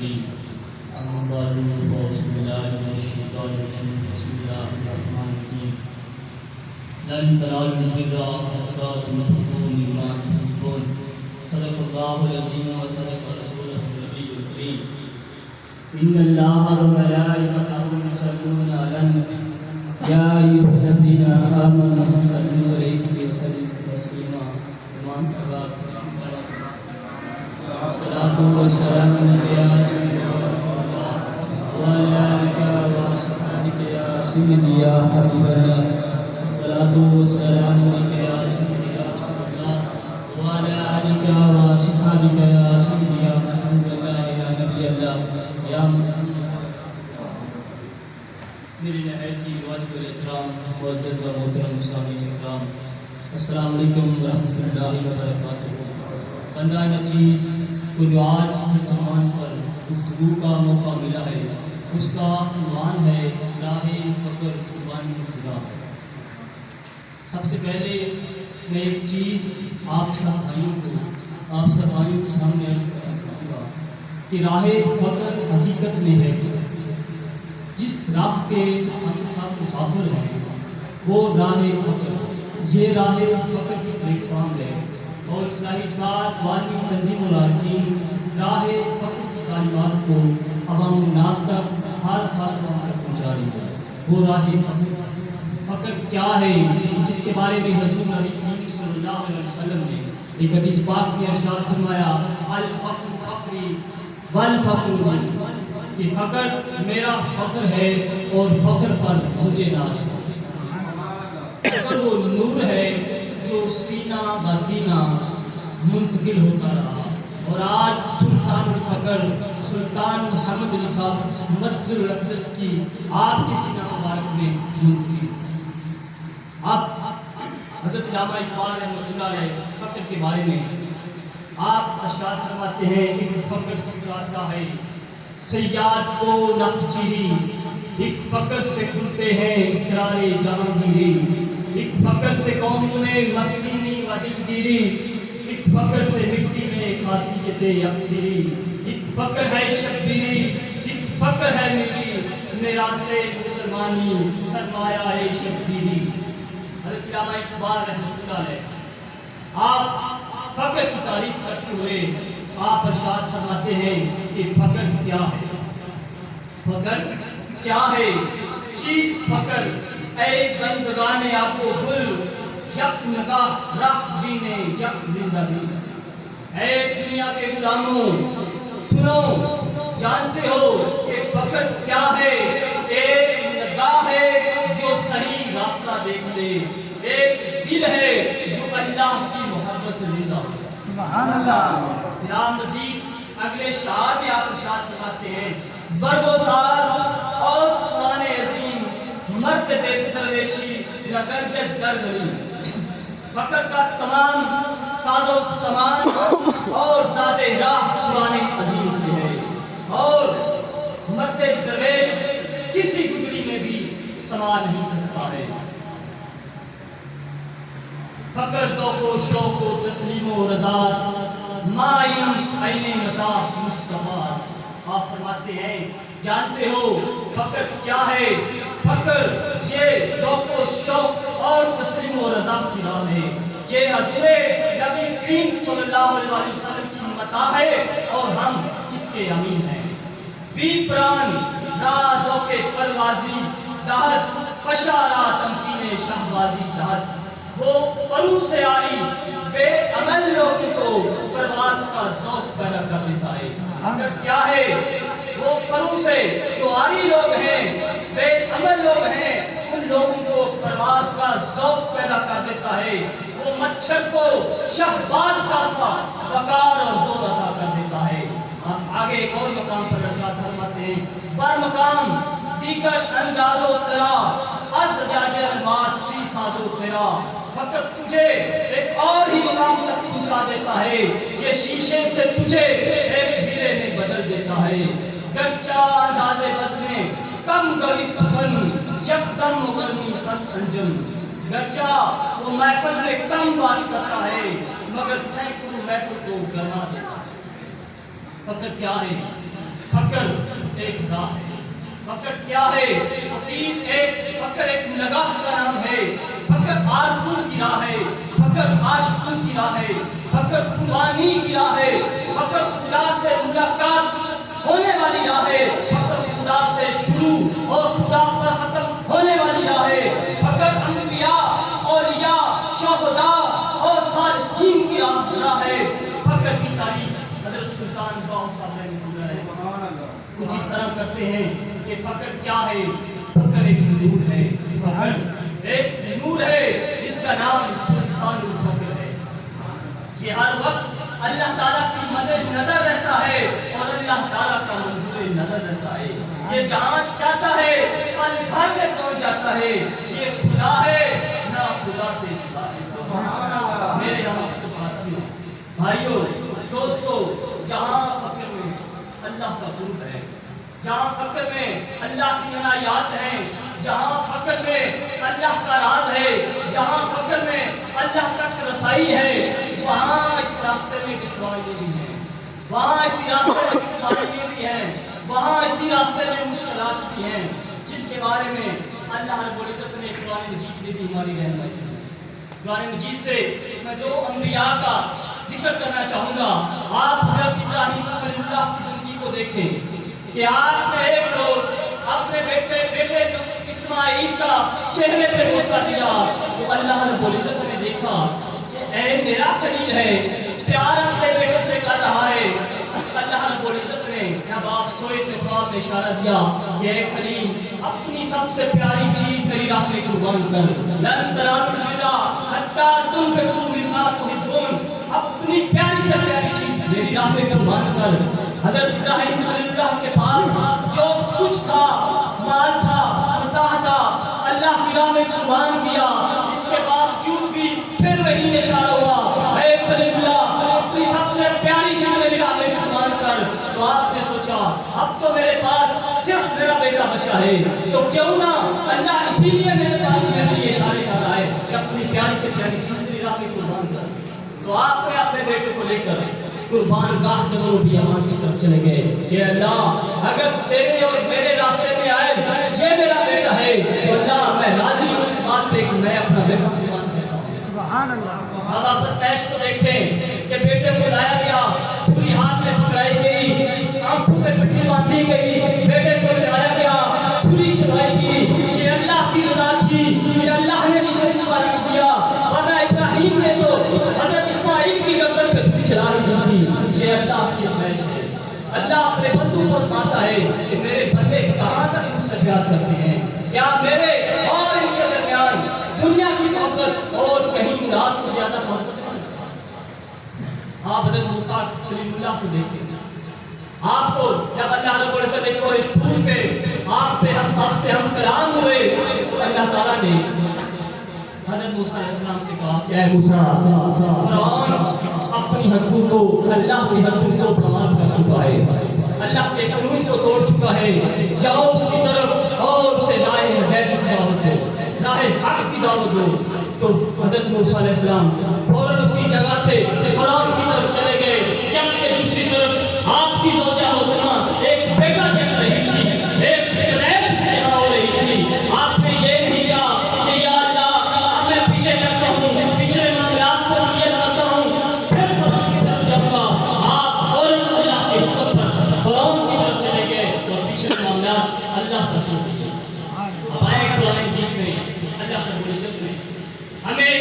الرجيم أما بعد فأعوذ بالله من الشيطان الرجيم بسم الله الرحمن الرحيم لن تنالوا البر حتى تنفقوا مما تحبون صدق الله العظيم وصدق رسوله النبي الكريم إن الله وملائكته يصلون على النبي يا أيها الذين آمنوا صلوا عليه وسلموا تسليما الصلاة والسلام عليك يا سيدنا وعلى آلك وأصحابك يا سيدي يا حبيب الله الصلاة والسلام عليك يا سيدي يا رسول الله وعلى آلك وأصحابك يا سيدي يا محمد الله يا نبي الله يا میری نہایت کی واجب الاحترام معزز و محترم سامعین اکرام، السلام علیکم ورحمۃ اللہ وبرکاتہ۔ 15 چیز کو جو آج کے زمان پر گفتگو کا موقع ملا ہے اس کا عنوان ہے راہ فقر قربانی خدا۔ سب سے پہلے میں ایک چیز آپ سب بھائیوں کے سامنے عرض کروں گا کہ راہ فقر حقیقت میں ہے جس راہ کے ہم سب مسافر ہیں وہ راہ فقر، یہ راہ فقر کی پلیٹ فارم ہے اور اصلاحی جماعت عالمی تنظیم العارفین راہ فقر کی تعلیمات کو عوام الناس تک ہر خاص مقام تک پہنچا رہی ہے۔ وہ راہ فقر کیا ہے جس کے بارے میں حضور نبی کریم صلی اللہ علیہ وسلم نے ایک حدیث پاک میں ارشاد فرمایا الفقر فقری والفقر من، کہ فقر میرا فخر ہے اور فخر پر مجھے ناز ہے۔ فقر وہ نور ہے جو سینہ بسینہ منتقل ہوتا رہا اور آج سلطان الفقر سلطان محمد علی صاحب مدظر الاقدس کی آپ کے سینہ مبارک میں منتقل۔ آپ حضرت علامہ اقبال رحمۃ اللہ علیہ فقر کے بارے میں آپ اشعار فرماتے ہیں ایک فقر سکھاتا ہے سیاد کو نخچیری، ایک فقر سے کھلتے ہیں اسرار جہانگیری، ایک فقر سے قوموں میں مسکینی و دلگیری، ایک فقر سے مٹی میں خاصیت یکسری، ایک فقر ہے شبیری، ایک فقر ہے میری میرا سے مسلمانی سرمایہ ہے شبیری۔ حضرت علامہ اقبال رحمۃ اللہ علیہ آپ فقر کی تعریف کرتے ہوئے آپ ارشاد فرماتے ہیں کہ فقر کیا ہے؟ فقر کیا ہے؟ چیز فقر اے بندگان آپ کو گل یک نگاہ رہ دینے یک زندگی، اے دنیا کے غلاموں سنو جانتے ہو کہ فقر کیا ہے؟ ایک نگاہ ہے جو صحیح راستہ دیکھ لے، ایک دل ہے جو اللہ کی محبت سے زندہ ہے۔ سبحان اللہ۔ رام مزید اگلے شعر میں آپ ارشاد فرماتے ہیں برگوسار اوس قرآن عظیم مرد دے درویشی لگرجت درگلی، فقر کا تمام ساز و سامان اور ذات راہ قرآن عظیم سے ہے اور مرد درویش کسی گزری میں بھی سما نہیں سکتا ہے۔ فقر ذوق و شوق و تسلیم و رضا مائن عین متا مصطفیٰ۔ آپ فرماتے ہیں جانتے ہو فقر کیا ہے؟ فقر یہ ذوق و شوق اور تسلیم و رضا کی راہ ہے، یہ حضور نبی کریم صلی اللہ علیہ وسلم کی متا ہے اور ہم اس کے امین ہیں۔ بی پران رازوں کے پروازی دہت پشارا تمکین شہبازی دہت، وہ پرو سے آئی بے عمل لوگوں کو پرواز کا ذوق پیدا کر دیتا ہے۔ فقر کیا ہے؟ وہ پرو سے جو آری لوگ ہیں بے عمل لوگ ہیں ان لوگوں کو پرواز کا ذوق پیدا کر دیتا ہے، وہ مچھر کو شہباز کا سا وقار اور زور عطا کر دیتا ہے۔ آپ آگے ایک اور مقام پر ارشاد فرماتے ہیں بر مقام دیگر انداز و ترا از جاج الماس فی ساز و ترا، فقر تجھے ایک اور ہی مقام تک پہنچا دیتا ہے، یہ شیشے سے تجھے ایک ہیرے میں بدل دیتا ہے۔ گرچہ انداز بز میں کم گوید سخن یکدم مغرمی سن انجم، گرچہ وہ محفل میں کم بات کرتا ہے مگر سینکڑوں محفل کو گرما دیتا ہے۔ فقر کیا ہے؟ ایک راہ ہے۔ فقر کیا ہے؟ فقر ایک نگاہ کا نام ہے، فقر عارفوں کی راہ ہے، فقر عاشقوں کی راہ ہے، فقر قربانی کی راہ ہے، فقر خدا سے ملاقات ہونے والی راہ ہے، فقر خدا سے شروع اور خدا پر ختم ہونے والی راہ ہے، فقر انبیاء اولیاء شہداء اور صالحین کی راہ ہے۔ فقر کی تعریف حضرت سلطان باہو صاحب نے کیا ہے، کچھ اس طرح کرتے ہیں کہ فقر کیا ہے؟ فقر ایک نور ہے، فقر ایک نور ہے جس کا نام سلطان الفقر ہے۔ یہ ہر وقت اللہ تعالیٰ کی مدد نظر رہتا ہے اور اللہ تعالیٰ کا منظور نظر رہتا ہے۔ یہ جہاں چاہتا ہے پل بھر میں پہنچ جاتا ہے۔ یہ خدا ہے نہ خدا سے جدا ہے۔ میرے یہاں مکتب ساتھیوں، بھائیوں، دوستوں، جہاں فقر میں اللہ کا قرب ہے، جہاں فقر میں اللہ کی عنایات ہیں، جہاں فقر میں اللہ کا راز ہے، جہاں فقر میں اللہ تک رسائی ہے، وہاں اس راستے میں دشواریاں بھی ہیں، وہاں اسی راستے میں کٹھنائیاں بھی ہیں، وہاں اسی راستے میں مشکلات بھی ہیں، جن کے بارے میں اللہ رب العزت نے قرآن مجید میں بھی ہماری رہنمائی کی۔ قرآن مجید سے میں دو انبیاء کا ذکر کرنا چاہوں گا۔ آپ حضرت ابراہیم خلیل اللہ کی زندگی کو دیکھیں کہ آپ نے ایک روز اپنے بیٹے اسماعیل کا چہرے پہ غصہ دیا تو اللہ رب العزت نے دیکھا کہ اے میرا خلیل ہے، پیار اپنے بیٹے سے کر رہا ہے۔ اللہ رب العزت نے جب آپ سوئے تو خواب میں اشارہ دیا کہ اے خلیل، اپنی سب سے پیاری چیز میری راہ میں قربان کر۔ لن تنالوا البر حتی تنفقوا مما تحبون، اپنی پیاری سے پیاری چیز میری راہ میں قربان کر۔ حضرت ابراہیم خلیل اللہ کے پاس جو کچھ تھا، مال تھا، متاع تھا، اللہ کی راہ میں قربان کیا۔ اس کے باوجود بھی پھر وہی اشارہ ہوا، اے خلیل اللہ، اپنی سب سے پیاری چیز میری راہ میں قربان کر۔ تو آپ نے سوچا اب تو میرے پاس صرف میرا بیٹا بچا ہے، تو کیوں نہ اللہ اسی لیے میرے پاس میرے لیے اشارے کر رہا ہے کہ اپنی پیاری سے پیاری چیز میری راہ میں قربان کر۔ تو آپ نے اپنے بیٹے کو لے کر قربان گاہ جنوبی امان کی طرف چلے گئے کہ اللہ اگر تیرے اور میرے راستے میں آئے یہ میرا بیٹا ہے تو اللہ میں راضی ہوں اس بات پہ کہ میں اپنا بیٹا قربان کرتا ہوں۔ سبحان اللہ۔ اب آپ درویش کو دیکھیں کہ بیٹے کو لایا گیا، چھری ہاتھ میں پکڑائی گئی، آنکھوں پہ پٹی باندھی گئی، بیٹے کو لایا گیا، چھری چلائی گئی۔ یہ اللہ کی رضا تھی، یہ اللہ نے نیچے مبارک دیا، ورنہ ابراہیم نے تو حضرت اسماعیل کی گردن پہ چھری چلا دی تھی۔ یہ اللہ کی آزمائش ہے۔ اللہ اپنے بندوں کو آزماتا ہے کہ میرے بندے کہاں تک مجھ سے پیار کرتے ہیں، کیا میرے اور ان کے درمیان دنیا کی محبت اور کہیں رات کو زیادہ محبت ہے۔ آپ حضرت موسیٰ کلیم اللہ کو دیکھیں، آپ کو جب اللہ رب العزت نے کوئی پھول پہ آپ سے ہم کلام ہوئے تو اللہ تعالیٰ نے حضرت موسیٰ علیہ السلام سے کہا کہ اے موسیٰ، فرعون اپنی حدود کو، اللہ کی حدود کو پامال کر چکا ہے، اللہ کے قانون کو توڑ چکا ہے، جاؤ اس کی طرف اور اسے راہ ہدایت کی دعوت دو، راہ حق کی دعوت دو۔ تو حضرت موسیٰ علیہ السلام فوراً اسی جگہ سے فرعون کی طرف چلے گئے، جبکہ دوسری طرف آپ کی زوجہ محترمہ ایک بیٹا چل رہی تھی، ایک ریش سے ہو رہی تھی۔ آپ نے یہ نہیں کہا کہ یا اللہ میں پیچھے چلتا ہوں، پچھلے معاملات پر یہ کرتا ہوں، پھر فرعون کی طرف جاؤں گا۔ آپ فوراً اللہ کے حکم پر فرعون کی طرف چلے گئے اور پچھلے معاملات اللہ پر چھوڑ دیے۔ اب آئے قرآن مجید میں اللہ رب العزت نے ہمیں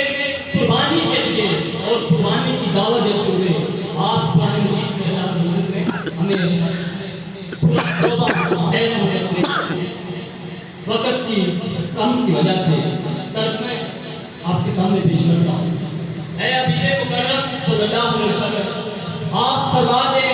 قربانی کے لیے اور قربانی کی دعوت دیتے ہوئے آپ قرآن مجید میں اللہ رب العزت نے ہمیں سورۃ توبہ وقت کی کم کی وجہ سے ترجمہ آپ کے سامنے پیش کرتا ہوں۔ اے حبیب مکرم صلی اللہ علیہ وسلم، آپ فرما دیں